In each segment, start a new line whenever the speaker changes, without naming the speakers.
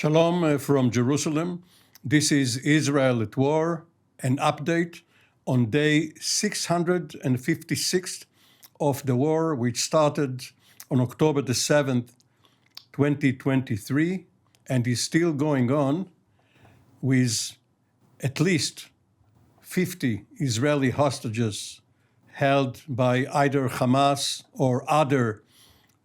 Shalom from Jerusalem. This is Israel at War, an update on day 656 of the war, which started on October the 7th, 2023, and is still going on with at least 50 Israeli hostages held by either Hamas or other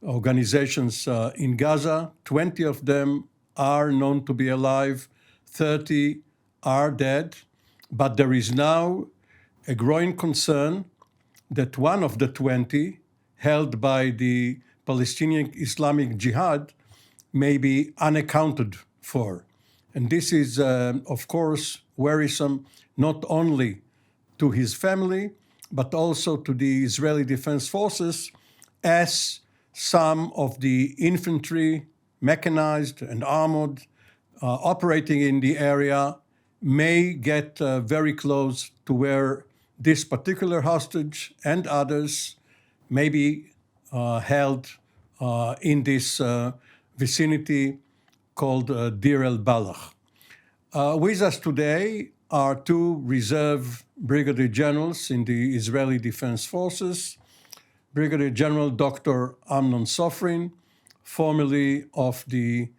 organizations in Gaza. 20 of them are known to be alive, 30 are dead, but there is now a growing concern that one of the 20 held by the Palestinian Islamic Jihad may be unaccounted for. And this is, of course, worrisome not only to his family, but also to the Israeli Defense Forces, as some of the infantry, mechanized and armored, operating in the area may get very close to where this particular hostage and others may be held in this vicinity called Deir el-Balach. With us today are two reserve brigadier generals in the Israeli Defense Forces, Brigadier General Dr. Amnon Sofrin, formerly of the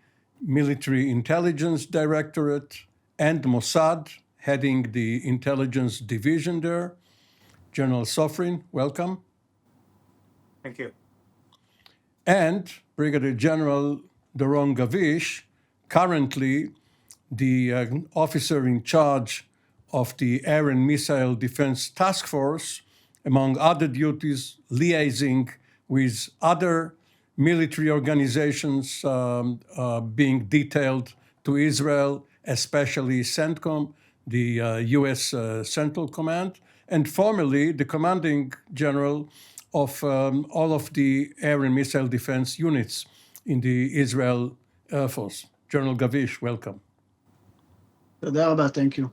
Military Intelligence Directorate and Mossad, heading the intelligence division there. General Sofrin, welcome.
Thank you.
And Brigadier General Doron Gavish, currently the officer in charge of the Air and Missile Defense Task Force, among other duties, liaising with other military organizations being detailed to Israel, especially CENTCOM, the U.S. Central Command, and formerly the commanding general of all of the air and missile defense units in the Israel Air Force. General Gavish, welcome.
Thank you.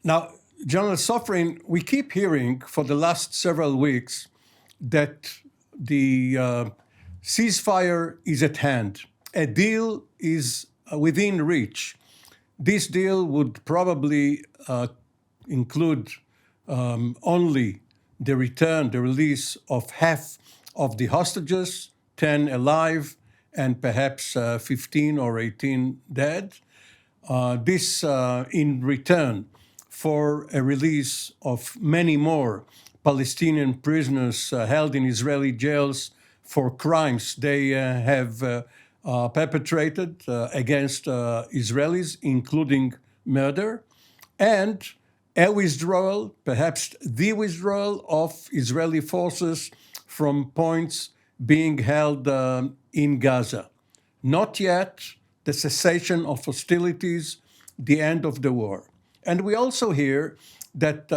Now, General Sofrin, we keep hearing for the last several weeks that the ceasefire is at hand. A deal is within reach. This deal would probably include only the release of half of the hostages, 10 alive and perhaps 15 or 18 dead. This in return for a release of many more Palestinian prisoners held in Israeli jails for crimes they have perpetrated against Israelis, including murder, and a withdrawal, perhaps the withdrawal of Israeli forces from points being held in Gaza. Not yet the cessation of hostilities, the end of the war. And we also hear that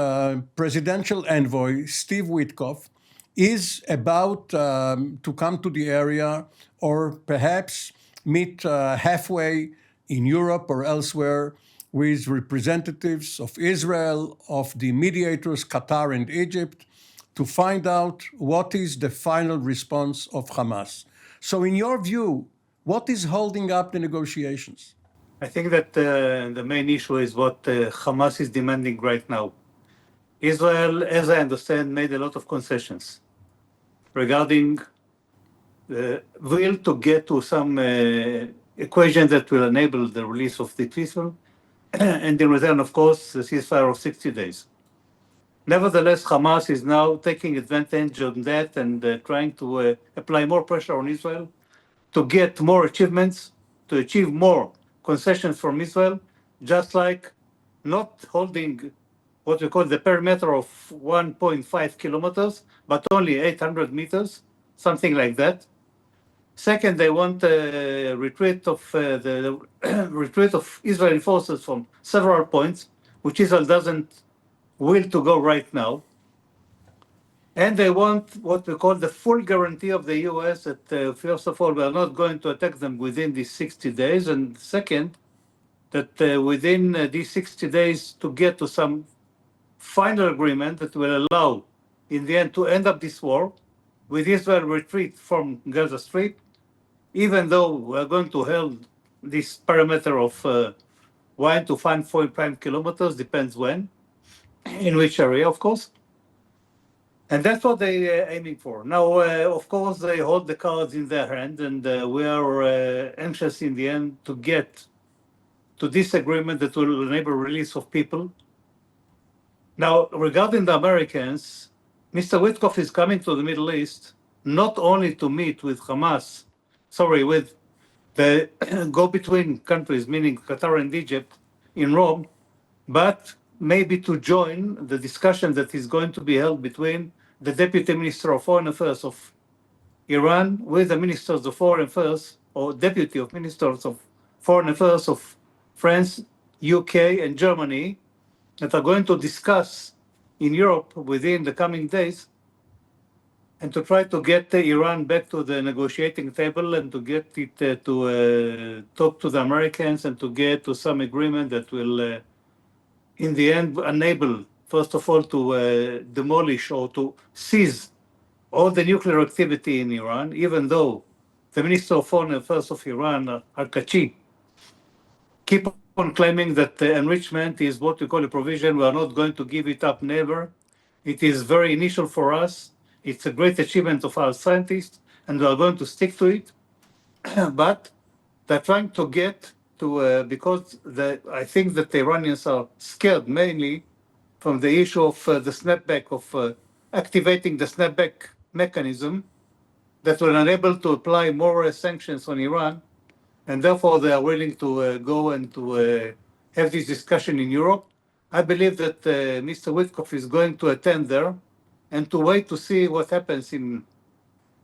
presidential envoy Steve Witkoff is about to come to the area or perhaps meet halfway in Europe or elsewhere with representatives of Israel, of the mediators, Qatar and Egypt, to find out what is the final response of Hamas. So in your view, what is holding up the negotiations?
I think that the main issue is what Hamas is demanding right now. Israel, as I understand, made a lot of concessions regarding the will to get to some equation that will enable the release of the people, and in return, of course, the ceasefire of 60 days. Nevertheless, Hamas is now taking advantage of that and trying to apply more pressure on Israel to get more achievements, to achieve more concessions from Israel, just like not holding what we call the perimeter of 1.5 kilometers, but only 800 meters, something like that. Second, they want a retreat of the retreat of Israeli forces from several points, which Israel doesn't will to go right now. And they want what we call the full guarantee of the US that, first of all, we are not going to attack them within these 60 days. And second, that within these 60 days to get to some final agreement that will allow, in the end, to end up this war with Israel retreat from Gaza Strip, even though we are going to hold this parameter of 1 to 5 kilometers, depends when, in which area, of course. And that's what they're aiming for. Now, of course, they hold the cards in their hand, and we are anxious in the end to get to this agreement that will enable release of people. Now, regarding the Americans, Mr. Witkoff is coming to the Middle East not only to meet with Hamas, with the go-between countries, meaning Qatar and Egypt, in Rome, but maybe to join the discussion that is going to be held between the Deputy Minister of Foreign Affairs of Iran with the Ministers of Foreign Affairs, or Deputy of Ministers of Foreign Affairs of France, UK, and Germany, that are going to discuss in Europe within the coming days, and to try to get Iran back to the negotiating table and to get it to talk to the Americans and to get to some agreement that will, in the end, enable, first of all, to demolish or to seize all the nuclear activity in Iran, even though the Minister of Foreign Affairs of Iran, Arkachi, keep on claiming that the enrichment is what we call a provision. We are not going to give it up, never. It is very initial for us. It's a great achievement of our scientists, and we are going to stick to it. But they're trying to get to, because I think that the Iranians are scared mainly from the issue of the snapback, of activating the snapback mechanism that will enable to apply more sanctions on Iran, and therefore they are willing to go and to have this discussion in Europe. I believe that Mr. Witkoff is going to attend there and to wait to see what happens in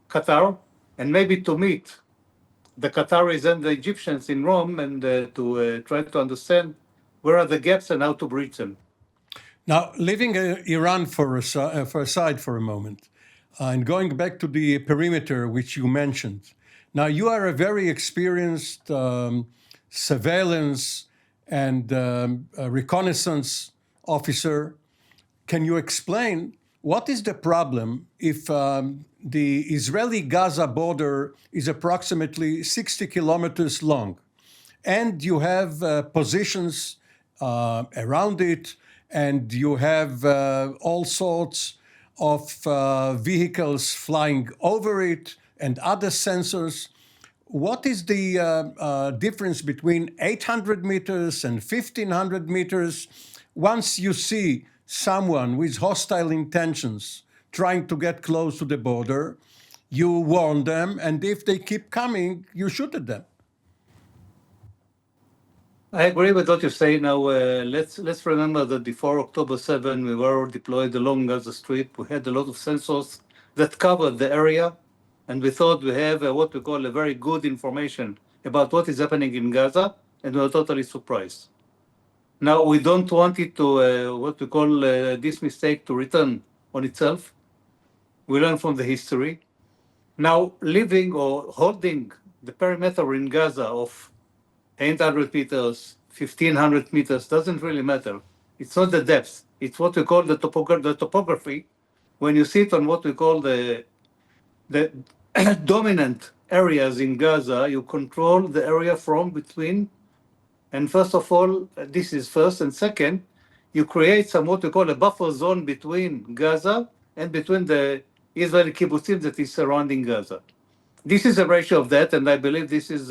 Qatar, and maybe to meet the Qataris and the Egyptians in Rome, and to try to understand where are the gaps and how to bridge them.
Now, leaving Iran aside for a moment, and going back to the perimeter which you mentioned. Now, you are a very experienced surveillance and reconnaissance officer. Can you explain what is the problem if the Israeli-Gaza border is approximately 60 kilometers long, and you have positions around it, and you have all sorts of vehicles flying over it and other sensors? What is the difference between 800 meters and 1,500 meters? Once you see someone with hostile intentions trying to get close to the border, you warn them, and if they keep coming, you shoot at them.
I agree with what you say. Now, let's remember that before October 7, we were deployed along Gaza Strip. We had a lot of sensors that covered the area, and we thought we have what we call a very good information about what is happening in Gaza, and we were totally surprised. Now, we don't want it to, what we call this mistake to return on itself. We learn from the history. Now, living or holding the perimeter in Gaza of 800 meters, 1,500 meters, doesn't really matter. It's not the depth. It's what we call the topography. When you sit on what we call the dominant areas in Gaza, you control the area from between. And first of all, this is first. And second, you create some what we call a buffer zone between Gaza and between the Israeli kibbutzim that is surrounding Gaza. This is a ratio of that, and I believe this is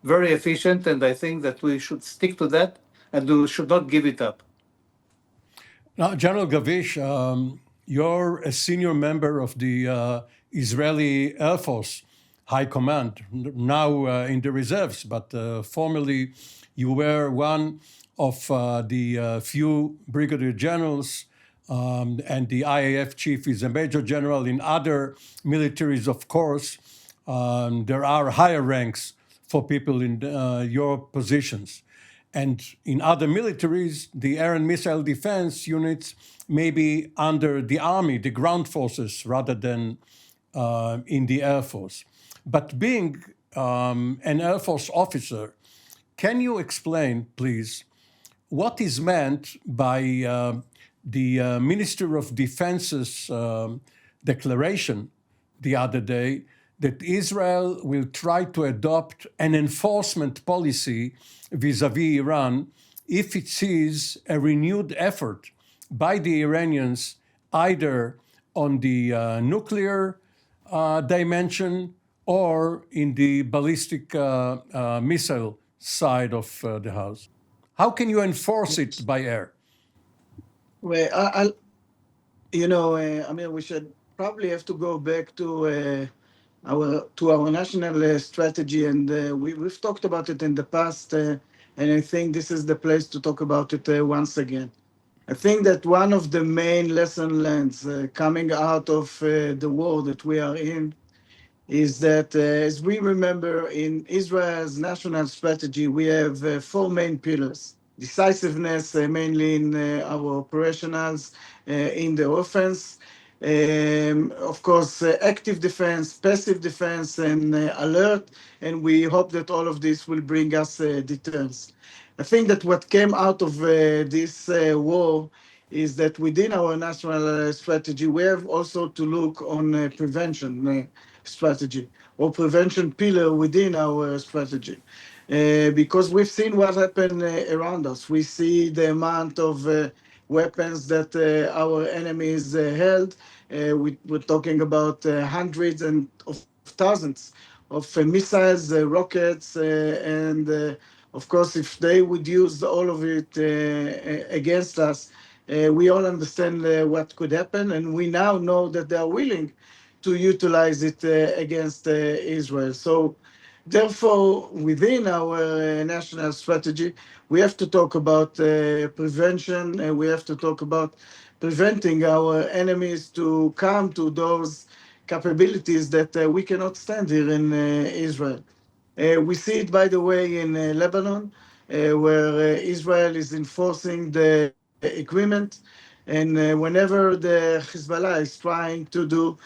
very efficient, and I think that we should stick to that, and we should not give it up.
Now, General Gavish, you're a senior member of the Israeli Air Force High Command, now in the reserves, but formerly you were one of the few brigadier generals, and the IAF chief is a major general. In other militaries, of course, there are higher ranks for people in your positions. And in other militaries, the air and missile defense units may be under the army, the ground forces, rather than in the Air Force. But being an Air Force officer, can you explain, please, what is meant by the Minister of Defense's declaration the other day that Israel will try to adopt an enforcement policy vis-à-vis Iran if it sees a renewed effort by the Iranians either on the nuclear dimension or in the ballistic missile side of the house? How can you enforce it by air?
Well, Amir, we should probably have to go back to our national strategy, and we've talked about it in the past, and I think this is the place to talk about it once again. I think that one of the main lesson learned coming out of the war that we are in is that, as we remember, in Israel's national strategy, we have four main pillars. Decisiveness, mainly in our operationals, in the offense. Of course, active defense, passive defense, and alert. And we hope that all of this will bring us deterrence. I think that what came out of this war is that within our national strategy, we have also to look on prevention strategy or prevention pillar within our strategy. Because we've seen what happened around us. We see the amount of weapons that our enemies held. We're talking about hundreds and of thousands of missiles, rockets, and of course, if they would use all of it against us, we all understand what could happen, and we now know that they are willing to utilize it against Israel. So, therefore, within our national strategy, we have to talk about prevention, and we have to talk about preventing our enemies to come to those capabilities that we cannot stand here in Israel. We see it, by the way, in Lebanon, where Israel is enforcing the agreement. And whenever the Hezbollah is trying to do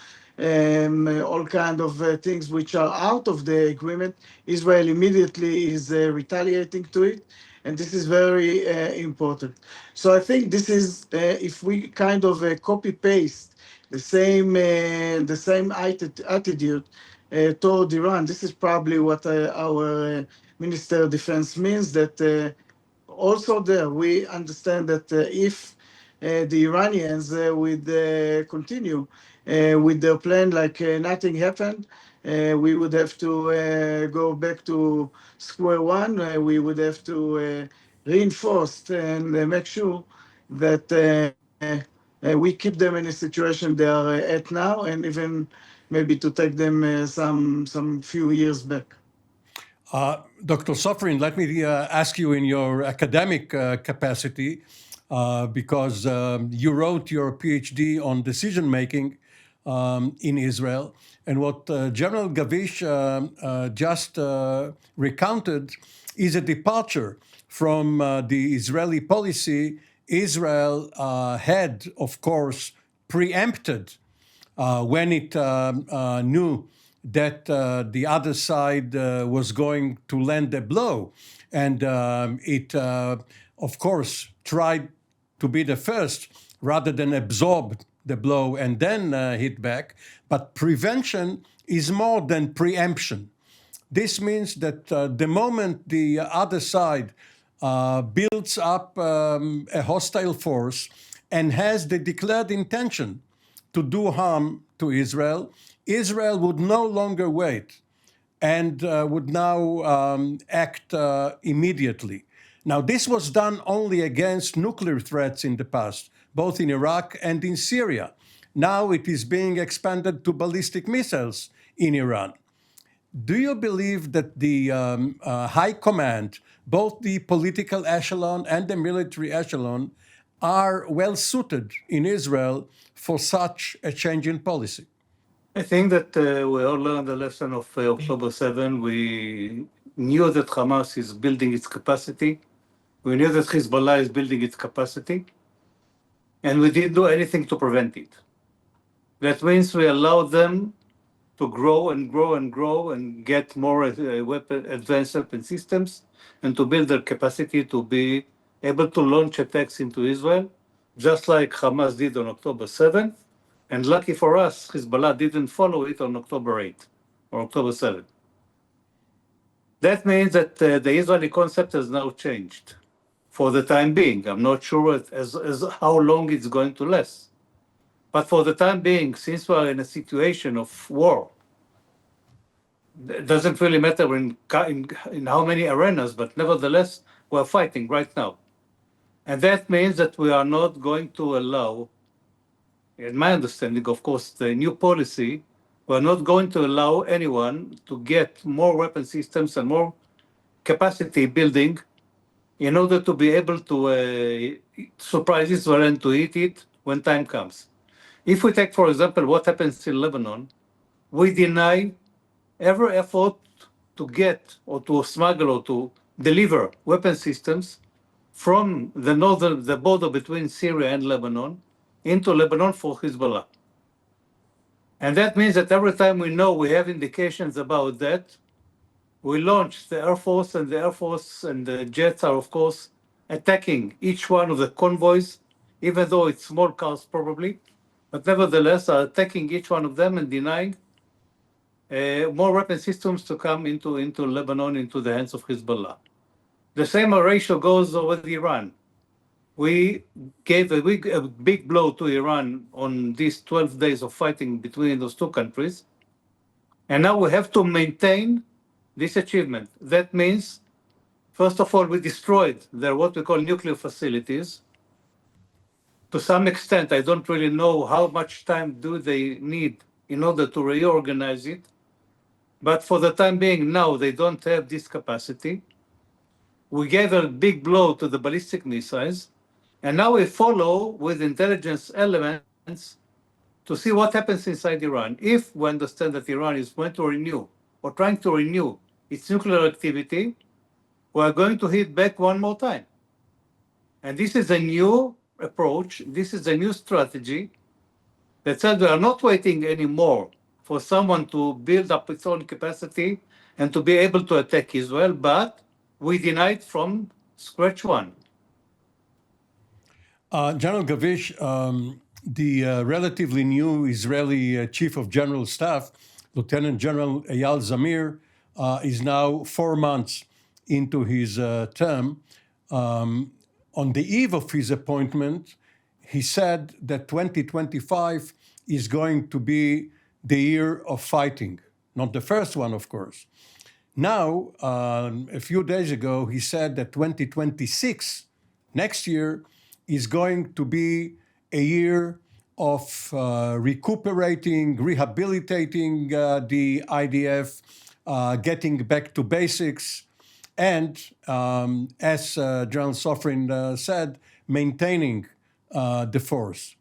all kind of things which are out of the agreement, Israel immediately is retaliating to it. And this is very important. So I think this is, if we kind of copy-paste the same attitude toward Iran, this is probably what our Minister of Defense means, that also there we understand that if the Iranians would continue with their plan like nothing happened, we would have to go back to square one. We would have to reinforce and make sure that we keep them in a situation they are at now, and even maybe to take them some few years back.
Dr. Sofrin, let me ask you in your academic capacity, because you wrote your PhD on decision making in Israel. And what General Gavish just recounted is a departure from the Israeli policy. Israel had, of course, preempted when it knew that the other side was going to land a blow. And it, of course, tried to be the first rather than absorb the blow and then hit back. But prevention is more than preemption. This means that the moment the other side builds up a hostile force and has the declared intention to do harm to Israel, Israel would no longer wait and would now act immediately. Now, this was done only against nuclear threats in the past, both in Iraq and in Syria. Now it is being expanded to ballistic missiles in Iran. Do you believe that the high command, both the political echelon and the military echelon, are well suited in Israel for such a change in policy?
I think that we all learned the lesson of October 7. We knew that Hamas is building its capacity. We knew that Hezbollah is building its capacity. And we didn't do anything to prevent it. That means we allowed them to grow and grow and grow and get more advanced weapon systems and to build their capacity to be able to launch attacks into Israel, just like Hamas did on October 7th. And lucky for us, Hezbollah didn't follow it on October 8th. or October 7. That means that the Israeli concept has now changed for the time being. I'm not sure as how long it's going to last. But for the time being, since we are in a situation of war, it doesn't really matter in how many arenas, but nevertheless, we're fighting right now. And that means that we are not going to allow, in my understanding, of course, the new policy, we're not going to allow anyone to get more weapon systems and more capacity building in order to be able to surprise Israel and to eat it when time comes. If we take, for example, what happens in Lebanon, we deny every effort to get or to smuggle or to deliver weapon systems from the border between Syria and Lebanon into Lebanon for Hezbollah. And that means that every time we know we have indications about that, we launch the Air Force, and the Air Force and the jets are, of course, attacking each one of the convoys, even though it's small cars probably, but nevertheless are attacking each one of them and denying more weapon systems to come into Lebanon, into the hands of Hezbollah. The same ratio goes with Iran. We gave a big blow to Iran on these 12 days of fighting between those two countries. And now we have to maintain this achievement. That means, first of all, we destroyed their what we call nuclear facilities. To some extent, I don't really know how much time do they need in order to reorganize it. But for the time being, now they don't have this capacity. We gave a big blow to the ballistic missiles. And now we follow with intelligence elements to see what happens inside Iran. If we understand that Iran is going to renew or trying to renew its nuclear activity, we are going to hit back one more time. And this is a new approach. This is a new strategy that said we are not waiting anymore for someone to build up its own capacity and to be able to attack Israel, but we deny it from scratch one.
General Gavish, the relatively new Israeli Chief of General Staff, Lieutenant General Eyal Zamir, is now 4 months into his term. On the eve of his appointment, he said that 2025 is going to be the year of fighting. Not the first one, of course. Now, a few days ago, he said that 2026, next year, is going to be a year of recuperating, rehabilitating the IDF, getting back to basics, and as General Sofrin said, maintaining the force.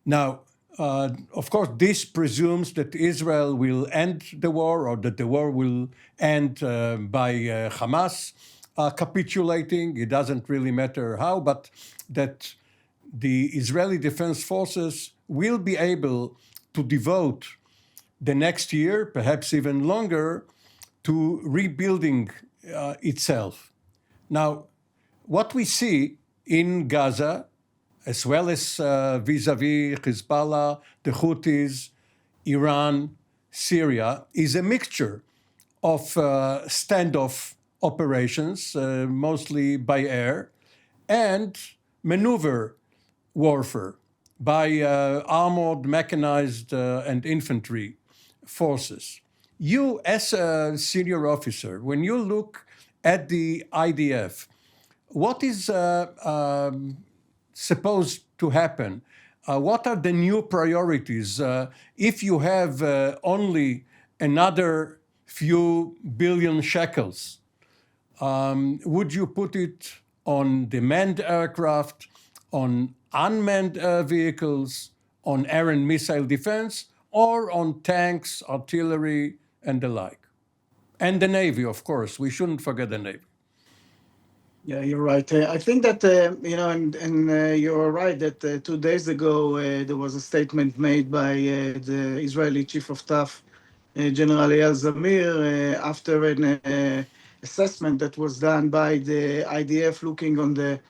Now, of course, this presumes that Israel will end the war, or that the war will end by Hamas capitulating. It doesn't really matter how, but that the Israeli Defense Forces will be able to devote the next year, perhaps even longer, to rebuilding itself. Now, what we see in Gaza, as well as vis-a-vis Hezbollah, the Houthis, Iran, Syria, is a mixture of standoff operations, mostly by air, and maneuver warfare by armored, mechanized, and infantry forces. You, as a senior officer, when you look at the IDF, what is supposed to happen? What are the new priorities? If you have only another few billion shekels, would you put it on the manned aircraft, on unmanned vehicles, on air and missile defense, or on tanks, artillery, and the like? And the Navy, of course. We shouldn't forget the Navy.
Yeah, you're right. I think that, and you're right that 2 days ago there was a statement made by the Israeli Chief of Staff, General Eyal Zamir, after an assessment that was done by the IDF looking on the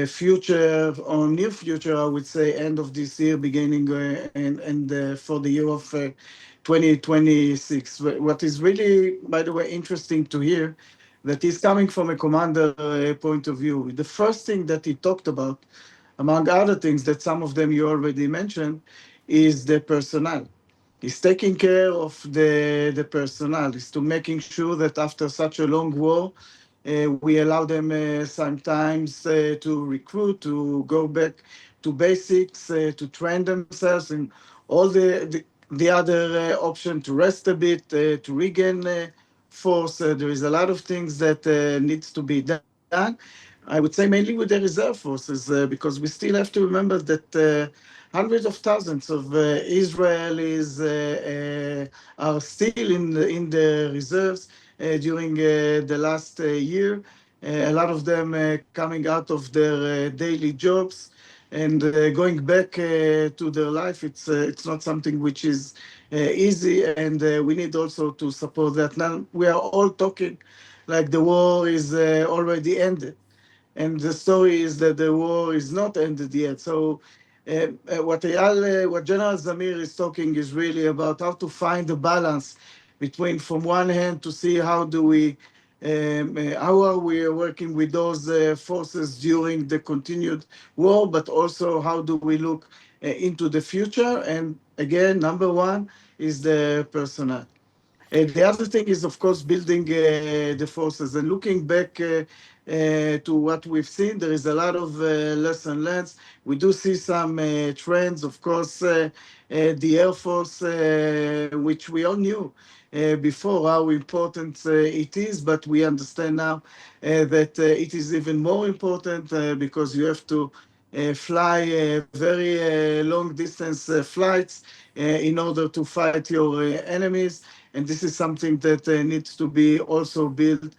future or near future, I would say end of this year, beginning and for the year of 2026. What is really, by the way, interesting to hear that is coming from a commander point of view. The first thing that he talked about, among other things that some of them you already mentioned, is the personnel. He's taking care of the personnel. Is to making sure that after such a long war, we allow them sometimes to recruit, to go back to basics, to train themselves, and all the other option to rest a bit, to regain force. There is a lot of things that needs to be done. I would say mainly with the reserve forces, because we still have to remember that hundreds of thousands of Israelis are still in the reserves during the last year. A lot of them coming out of their daily jobs and going back to their life. It's not something which is easy, and we need also to support that. Now we are all talking like the war is already ended, and the story is that the war is not ended yet. So what General Zamir is talking is really about how to find a balance between, from one hand, to see how do we, how are we working with those forces during the continued war, but also how do we look into the future. And again, number one is the personnel. The other thing is, of course, building the forces and looking back to what we've seen. There is a lot of lesson learned. We do see some trends, of course, the Air Force, which we all knew before how important it is, but we understand now that it is even more important because you have to fly very long distance flights in order to fight your enemies. And this is something that needs to be also built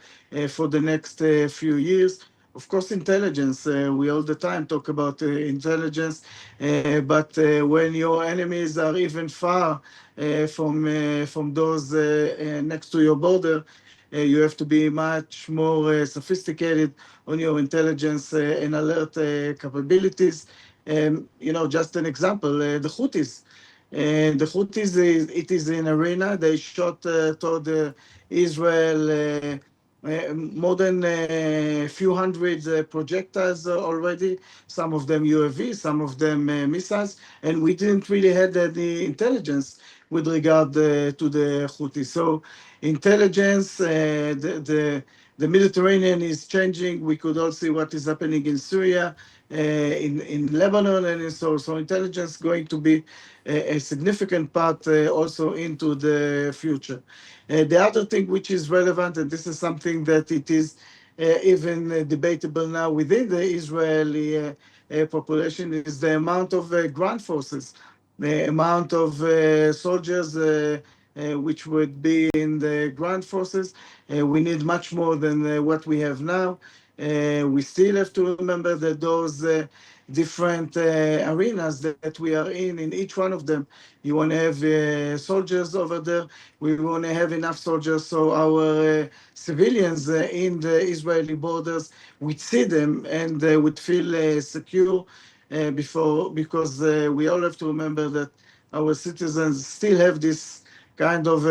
for the next few years. Of course, intelligence. We all the time talk about intelligence, but when your enemies are even far from those next to your border, you have to be much more sophisticated on your intelligence and alert capabilities. Just an example, the Houthis. And the Houthis, it is an arena. They shot toward Israel more than a few hundred projectiles already, some of them UAV, some of them missiles, and we didn't really have any intelligence with regard to the Houthis. So intelligence, the Mediterranean is changing. We could all see what is happening in Syria, in Lebanon, and so intelligence going to be a significant part also into the future. The other thing which is relevant, and this is something that it is even debatable now within the Israeli population, is the amount of ground forces, the amount of soldiers which would be in the ground forces. We need much more than what we have now. We still have to remember that those different arenas that we are in each one of them, you want to have soldiers over there. We want to have enough soldiers so our civilians in the Israeli borders would see them and would feel secure because we all have to remember that our citizens still have this kind of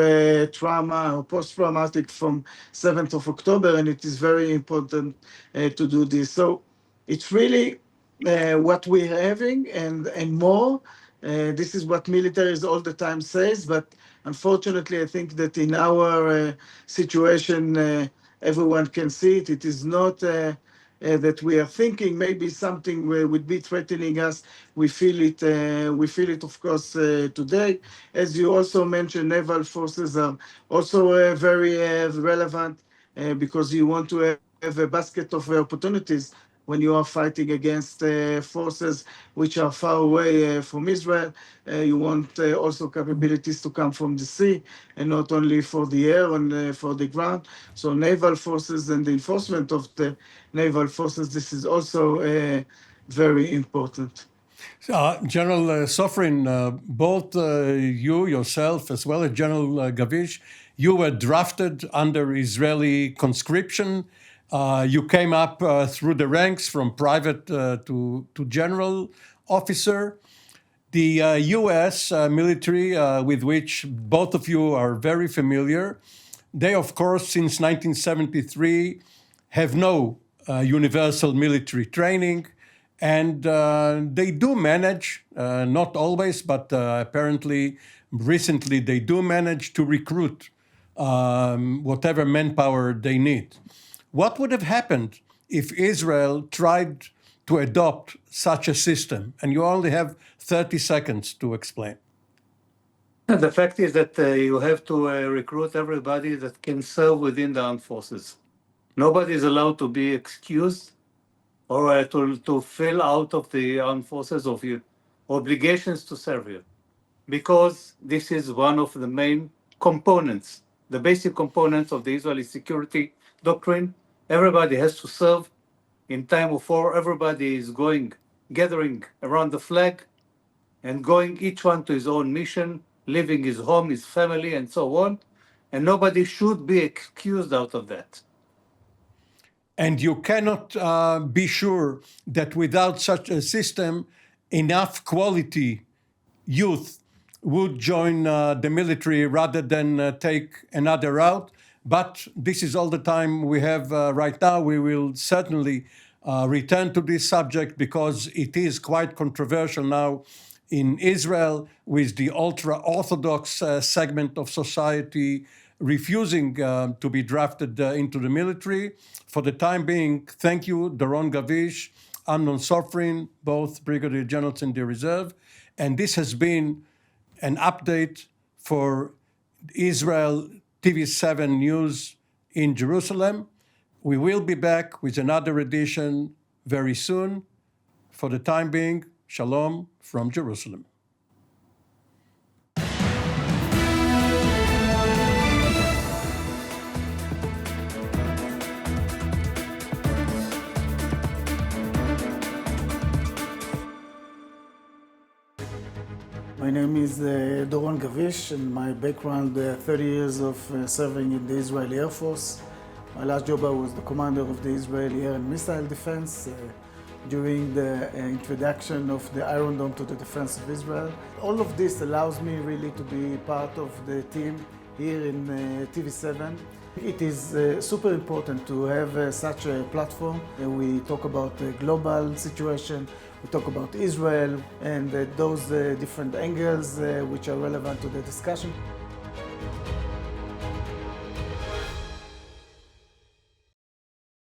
trauma or post-traumatic from 7th of October, and it is very important to do this. So it's really what we're having and more. This is what militaries all the time says, but unfortunately, I think that in our situation, everyone can see it. It is not that we are thinking maybe something would be threatening us. We feel it. We feel it, of course, today. As you also mentioned, naval forces are also very relevant because you want to have a basket of opportunities when you are fighting against forces which are far away from Israel. You want also capabilities to come from the sea and not only for the air and for the ground. So naval forces and the enforcement of the naval forces, this is also very important.
General Sofrin, both you yourself as well as General Gavish, you were drafted under Israeli conscription You came up through the ranks from private to general officer. The U.S. Military, with which both of you are very familiar, they, of course, since 1973, have no universal military training, and they do manage, not always, but apparently recently they do manage to recruit whatever manpower they need. What would have happened if Israel tried to adopt such a system? And you only have 30 seconds to explain.
The fact is that you have to recruit everybody that can serve within the armed forces. Nobody is allowed to be excused or to fill out of the armed forces of your obligations to serve you, because this is one of the main components, the basic components of the Israeli security doctrine. Everybody has to serve. In time of war, everybody is gathering around the flag and going each one to his own mission, leaving his home, his family, and so on. And nobody should be excused out of that.
And you cannot be sure that without such a system, enough quality youth would join the military rather than take another route. But this is all the time we have right now. We will certainly return to this subject because it is quite controversial now in Israel, with the ultra-Orthodox segment of society refusing to be drafted into the military. For the time being, thank you, Doron Gavish, Amnon Sofrin, both Brigadier Generals in the reserve. And this has been an update for Israel TV7 News in Jerusalem. We will be back with another edition very soon. For the time being, Shalom from Jerusalem.
My name is Doron Gavish, and my background, 30 years of serving in the Israeli Air Force. My last job, I was the commander of the Israeli Air and Missile Defense during the introduction of the Iron Dome to the defense of Israel. All of this allows me really to be part of the team here in TV7. It is super important to have such a platform. We talk about the global situation, we talk about Israel and those different angles which are relevant to the discussion.